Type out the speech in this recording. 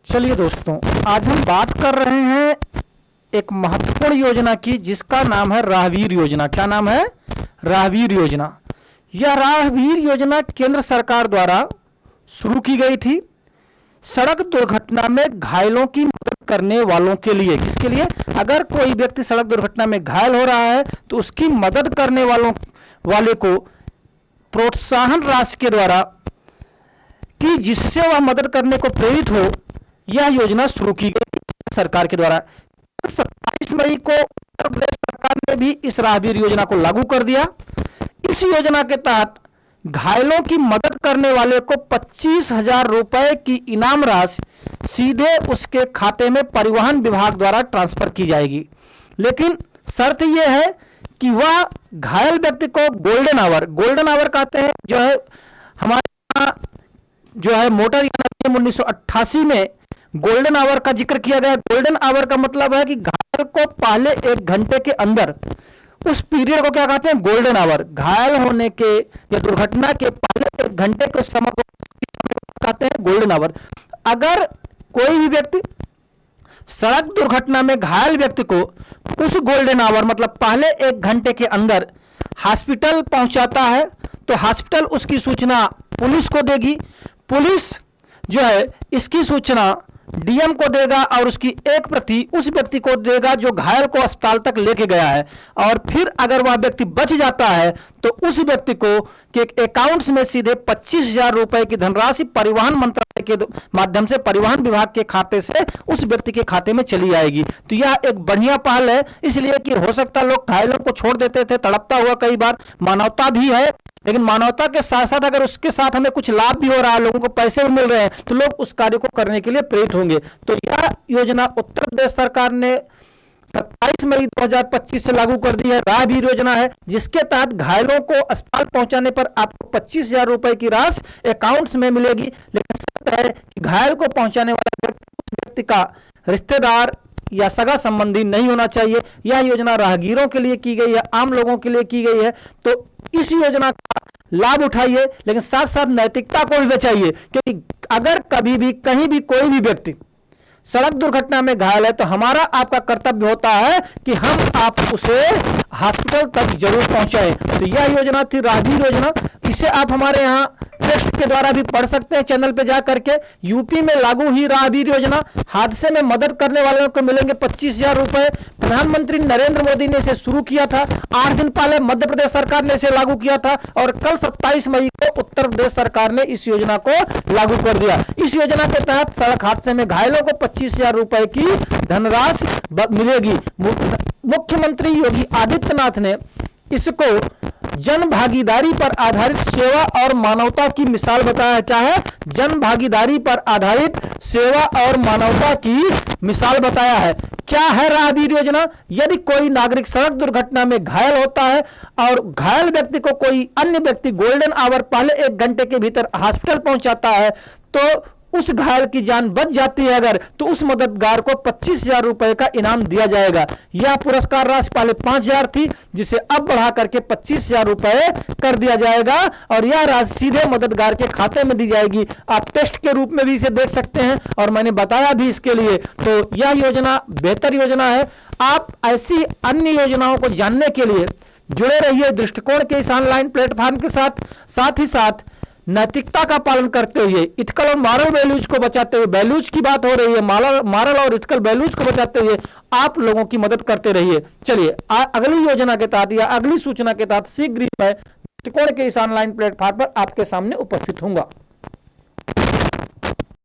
चलिए दोस्तों, आज हम बात कर रहे हैं एक महत्वपूर्ण योजना की, जिसका नाम है राहगीर योजना। क्या नाम है? राहगीर योजना। यह राहगीर योजना केंद्र सरकार द्वारा शुरू की गई थी सड़क दुर्घटना में घायलों की मदद करने वालों के लिए। किसके लिए? अगर कोई व्यक्ति सड़क दुर्घटना में घायल हो रहा है तो उसकी मदद करने वाले को प्रोत्साहन राशि के द्वारा कि जिससे वह मदद करने को प्रेरित हो, यह योजना शुरू की गई सरकार के द्वारा। 27 मई को उत्तर प्रदेश सरकार ने भी इस राहगीर योजना को लागू कर दिया। इस योजना के तहत घायलों की मदद करने वाले को 25,000 रुपए की इनाम राशि सीधे उसके खाते में परिवहन विभाग द्वारा ट्रांसफर की जाएगी। लेकिन शर्त यह है कि वह घायल व्यक्ति को गोल्डन आवर कहते हैं, जो है हमारे यहाँ जो है मोटर यान 1988 में गोल्डन आवर का जिक्र किया गया। गोल्डन आवर का मतलब है कि घायल को पहले 1 घंटे के अंदर, उस पीरियड को क्या कहते हैं? Golden hour. घायल होने के या दुर्घटना के पहले 1 घंटे के समय को कहते हैं गोल्डन आवर। अगर कोई भी व्यक्ति सड़क दुर्घटना में घायल व्यक्ति को उस गोल्डन आवर मतलब पहले 1 घंटे के अंदर हॉस्पिटल पहुंचाता है तो हॉस्पिटल उसकी सूचना पुलिस को देगी। पुलिस जो है इसकी सूचना डीएम को देगा और उसकी एक प्रति उस व्यक्ति को देगा जो घायल को अस्पताल तक लेके गया है। और फिर अगर वह व्यक्ति बच जाता है तो उस व्यक्ति को के अकाउंट्स में सीधे 25,000 रुपए की धनराशि परिवहन मंत्रालय के माध्यम से परिवहन विभाग के खाते से उस व्यक्ति के खाते में चली आएगी। तो यह एक बढ़िया पहल है, इसलिए कि हो सकता है लोग घायलों को छोड़ देते थे, तड़पता हुआ। कई बार मानवता भी है, लेकिन मानवता के साथ साथ अगर उसके साथ हमें कुछ लाभ भी हो रहा है, लोगों को पैसे भी मिल रहे हैं, तो लोग उस कार्य को करने के लिए प्रेरित होंगे। तो यह योजना उत्तर प्रदेश सरकार ने 27 मई 2025 से लागू कर दी है। राहगीर योजना है, जिसके तहत घायलों को अस्पताल पहुंचाने पर आपको 25,000 रुपए की राशि अकाउंट्स में मिलेगी। लेकिन शर्त है कि घायल को पहुंचाने वाला व्यक्ति का रिश्तेदार या सगा संबंधी नहीं होना चाहिए। यह योजना राहगीरों के लिए की गई है, आम लोगों के लिए की गई है। तो इस योजना का लाभ उठाइए, लेकिन साथ साथ नैतिकता को भी बचाइए, क्योंकि अगर कभी भी कहीं भी कोई भी व्यक्ति सड़क दुर्घटना में घायल है तो हमारा आपका कर्तव्य होता है कि हम आप उसे हॉस्पिटल तक जरूर पहुंचाएं। तो यह योजना थी राहगीर योजना। इसे आप हमारे यहाँ टेक्स्ट के द्वारा भी पढ़ सकते हैं चैनल पे जा करके। यूपी में लागू हुई राहगीर योजना। हादसे में मदद करने वालों को मिलेंगे 25,000 रुपए। प्रधानमंत्री नरेंद्र मोदी ने इसे शुरू किया था। 8 दिन पहले मध्य प्रदेश सरकार ने इसे लागू किया था और कल 27 मई को उत्तर प्रदेश सरकार ने इस योजना को लागू कर दिया। इस योजना के तहत सड़क हादसे में घायलों को 25,000 रुपए की धनराशि मिलेगी। मुख्यमंत्री योगी आदित्यनाथ ने इसको जन भागीदारी पर आधारित सेवा और मानवता की मिसाल बताया। क्या है? जन भागीदारी पर आधारित सेवा और मानवता की मिसाल बताया है। क्या है राहगीर योजना? यदि कोई नागरिक सड़क दुर्घटना में घायल होता है और घायल व्यक्ति को कोई अन्य व्यक्ति गोल्डन आवर पहले 1 घंटे के भीतर हॉस्पिटल पहुंचाता है तो उस घायल की जान बच जाती है अगर, तो उस मददगार को 25,000 रुपए का इनाम दिया जाएगा। यह पुरस्कार राशि पहले 5,000 थी, जिसे अब बढ़ा करके 25,000 रुपए कर दिया जाएगा और यह राशि सीधे मददगार के खाते में दी जाएगी। आप टेस्ट के रूप में भी इसे देख सकते हैं और मैंने बताया भी इसके लिए। तो यह योजना बेहतर योजना है। आप ऐसी अन्य योजनाओं को जानने के लिए जुड़े रहिए दृष्टिकोण के इस ऑनलाइन प्लेटफॉर्म के साथ ही साथ नैतिकता का पालन करते हुए, इथिकल और मॉरल वैल्यूज को बचाते हुए, वैल्यूज की बात हो रही है, मॉरल और इथिकल वैल्यूज को बचाते हुए आप लोगों की मदद करते रहिए। चलिए अगली योजना के तहत या अगली सूचना के तहत शीघ्र ही मैं दृष्टिकोण के इस ऑनलाइन प्लेटफॉर्म पर आपके सामने उपस्थित होऊंगा।